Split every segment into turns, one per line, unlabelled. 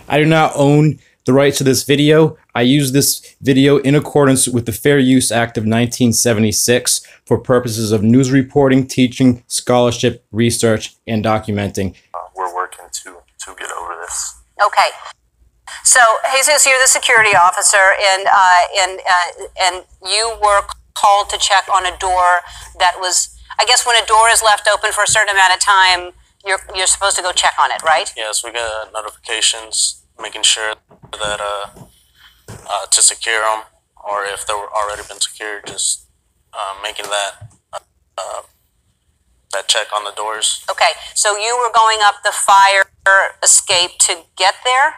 I do not own the rights to this video. I use this video in accordance with the Fair Use Act of 1976 for purposes of news reporting, teaching, scholarship, research, and documenting.
We're working to get over this.
Okay. So, Jesus, you're the security officer, and you were called to check on a door that was, I guess when a door is left open for a certain amount of time, you're supposed to go check on it, right?
Yes, we get notifications making sure that to secure them, or if they were already been secured, just making that that check on the doors.
Okay, so you were going up the fire escape to get there?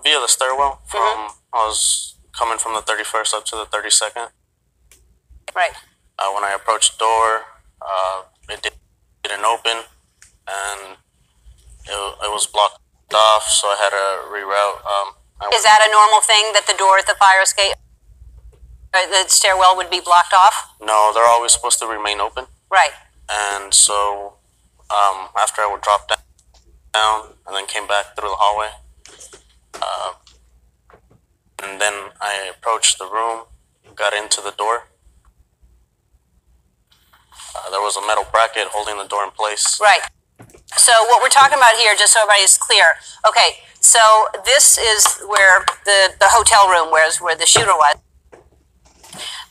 Via the stairwell. I was coming from the 31st up to the 32nd.
Right.
When I approached the door, it didn't open, and it was blocked off, so I had to reroute.
Is that a normal thing, that the door at the fire escape, the stairwell would be blocked off?
No, they're always supposed to remain open.
Right.
And so after I would drop down and then came back through the hallway, and then I approached the room, got into the door. There was a metal bracket holding the door in place.
Right. So what we're talking about here, just so everybody's clear, okay, so this is where the hotel room where the shooter was.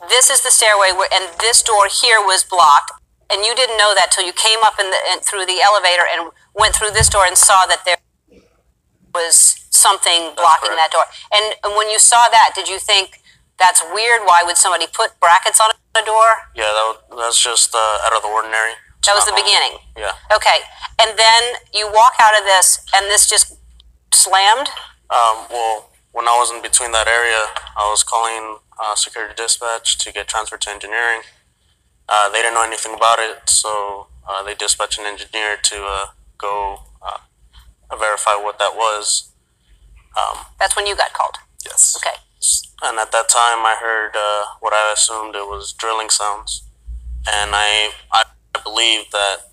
This is the stairway, and this door here was blocked, and you didn't know that till you came up through the elevator and went through this door and saw that there was something blocking that door. And when you saw that, did you think, that's weird, why would somebody put brackets on a door?
Yeah, that's just out of the ordinary.
That was the beginning?
Yeah.
Okay, and then you walk out of this, and this just slammed?
Well, when I was in between that area, I was calling security dispatch to get transferred to engineering. They didn't know anything about it, so they dispatched an engineer to go verify what that was.
That's when you got called?
Yes.
Okay.
And at that time, I heard what I assumed it was drilling sounds, and I believed that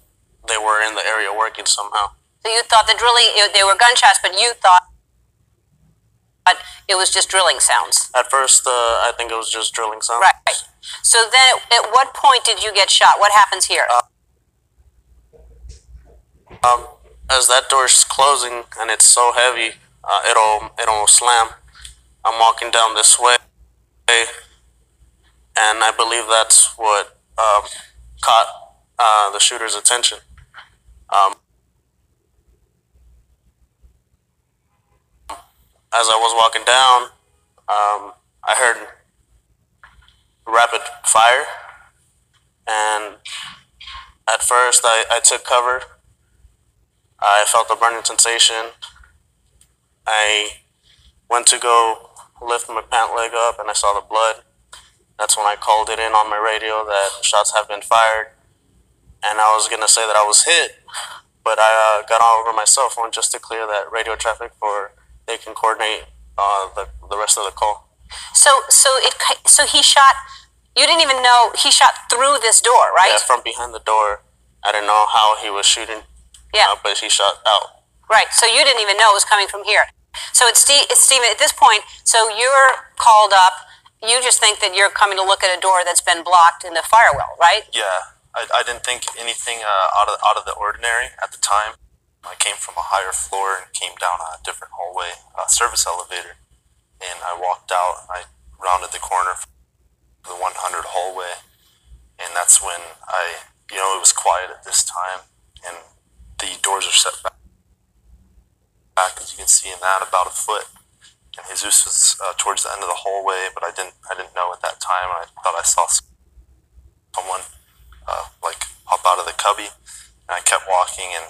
they were in the area working somehow.
So you thought the drilling, they were gunshots, but you thought it was just drilling sounds?
At first, I think it was just drilling sounds.
Right. So then, at what point did you get shot? What happens here?
As that door's closing and it's so heavy, it'll slam. I'm walking down this way, and I believe that's what caught the shooter's attention. As I was walking down, I heard rapid fire, and at first I took cover. I felt a burning sensation. I went to go lift my pant leg up, and I saw the blood. That's when I called it in on my radio that shots have been fired, and I was gonna say that I was hit, but I got all over my cell phone just to clear that radio traffic for they can coordinate the rest of the call.
So he shot. You didn't even know he shot through this door, right?
Yeah, from behind the door. I didn't know how he was shooting.
Yeah,
but he shot out.
Right. So you didn't even know it was coming from here. So it's Stephen. At this point, so you're called up. You just think that you're coming to look at a door that's been blocked in the firewall, right?
Yeah, I didn't think anything out of the ordinary at the time. I came from a higher floor and came down a different hallway, service elevator, and I walked out. I rounded the corner for the 100 hallway, and that's when it was quiet at this time, and the doors are set back, as you can see in that, about a foot. And Jesus was towards the end of the hallway, but I didn't know at that time. I thought I saw someone hop out of the cubby, and I kept walking, and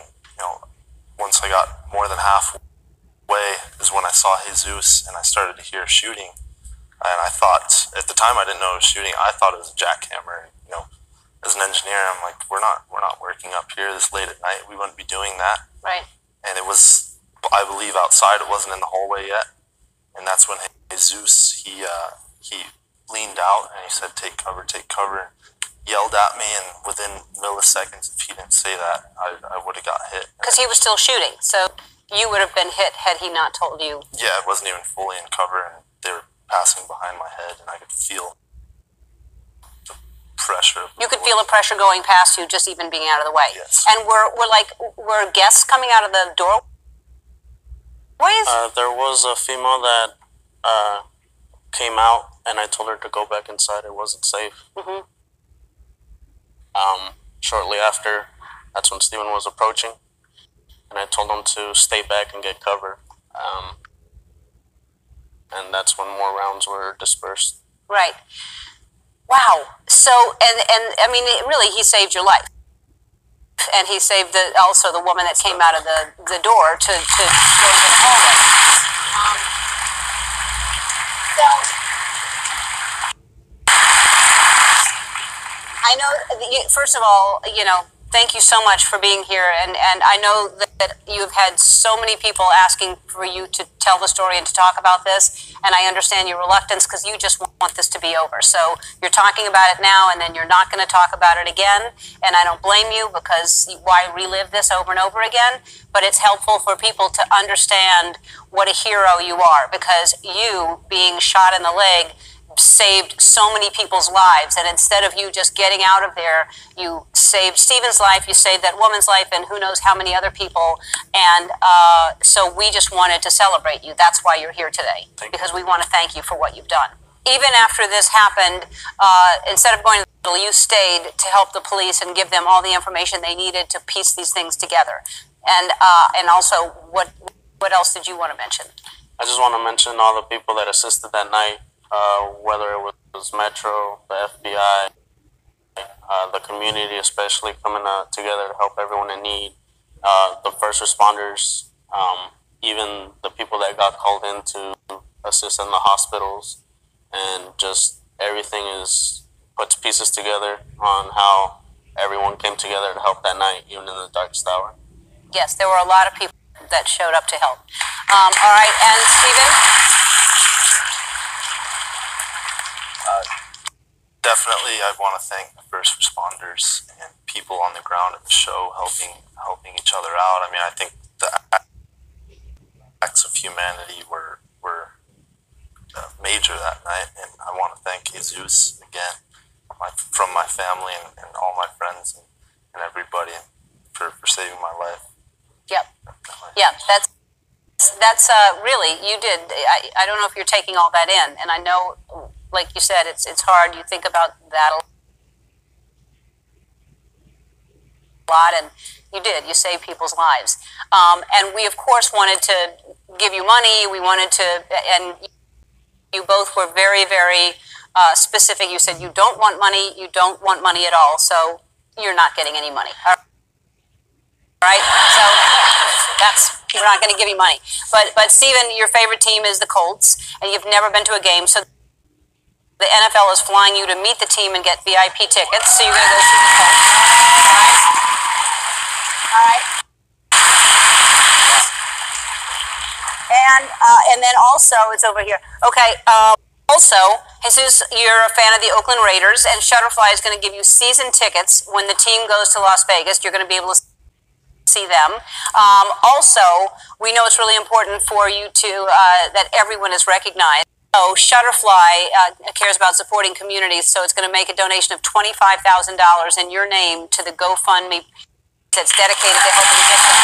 once I got more than halfway is when I saw Jesus, and I started to hear shooting. And I thought, at the time I didn't know it was shooting, I thought it was a jackhammer. As an engineer, I'm like, we're not working up here this late at night. We wouldn't be doing that. Right. And it was, I believe, outside. It wasn't in the hallway yet. And that's when Jesus, he leaned out and he said, take cover, yelled at me, and within milliseconds, if he didn't say that, I would have got hit.
Because he was still shooting. So you would have been hit had he not told you.
Yeah, it wasn't even fully in cover, and they were passing behind my head, and I could feel the pressure.
You could feel the pressure going past you, just even being out of the way.
Yes.
And were guests coming out of the door?
There was a female that came out, and I told her to go back inside. It wasn't safe.
Mm-hmm.
Shortly after, that's when Stephen was approaching, and I told him to stay back and get cover. And that's when more rounds were dispersed.
Right. Wow. So, and I mean, really, he saved your life. And he saved also the woman that came out of the door to go into the hallway. So, I know, first of all, thank you so much for being here. And I know that you've had so many people asking for you to tell the story and to talk about this. And I understand your reluctance because you just want this to be over. So you're talking about it now, and then you're not going to talk about it again. And I don't blame you, because why relive this over and over again? But it's helpful for people to understand what a hero you are, because you, being shot in the leg, saved so many people's lives. And instead of you just getting out of there, you saved Stephen's life, you saved that woman's life, and who knows how many other people. And so we just wanted to celebrate you. That's why you're here today, because we want to thank you for what you've done. Even after this happened, instead of going to the hospital, you stayed to help the police and give them all the information they needed to piece these things together. And also, what else did you want to mention?
I just want to mention all the people that assisted that night. Whether it was Metro, the FBI, the community especially coming together to help everyone in need, the first responders, even the people that got called in to assist in the hospitals, and just everything puts pieces together on how everyone came together to help that night, even in the darkest hour.
Yes, there were a lot of people that showed up to help. All right, and Stephen?
Definitely, I want to thank the first responders and people on the ground at the show helping each other out. I mean, I think the acts of humanity were major that night, and I want to thank Jesus again from my family and all my friends and everybody for saving my life.
Yep. Yeah, that's really, you did. I don't know if you're taking all that in, and I know, like you said, it's hard. You think about that a lot, and you did. You saved people's lives. And we, of course, wanted to give you money. We wanted to, and you both were very, very specific. You said you don't want money. You don't want money at all. So you're not getting any money. All right? So we're not going to give you money. But Stephen, your favorite team is the Colts, and you've never been to a game. So the NFL is flying you to meet the team and get VIP tickets, so you're going to go see the Colts. All right. And then also, it's over here. Okay. Also, Jesus, you're a fan of the Oakland Raiders, and Shutterfly is going to give you season tickets when the team goes to Las Vegas. You're going to be able to see them. Also, we know it's really important for you to that everyone is recognized. So Shutterfly cares about supporting communities, so it's going to make a donation of $25,000 in your name to the GoFundMe that's dedicated to helping victims.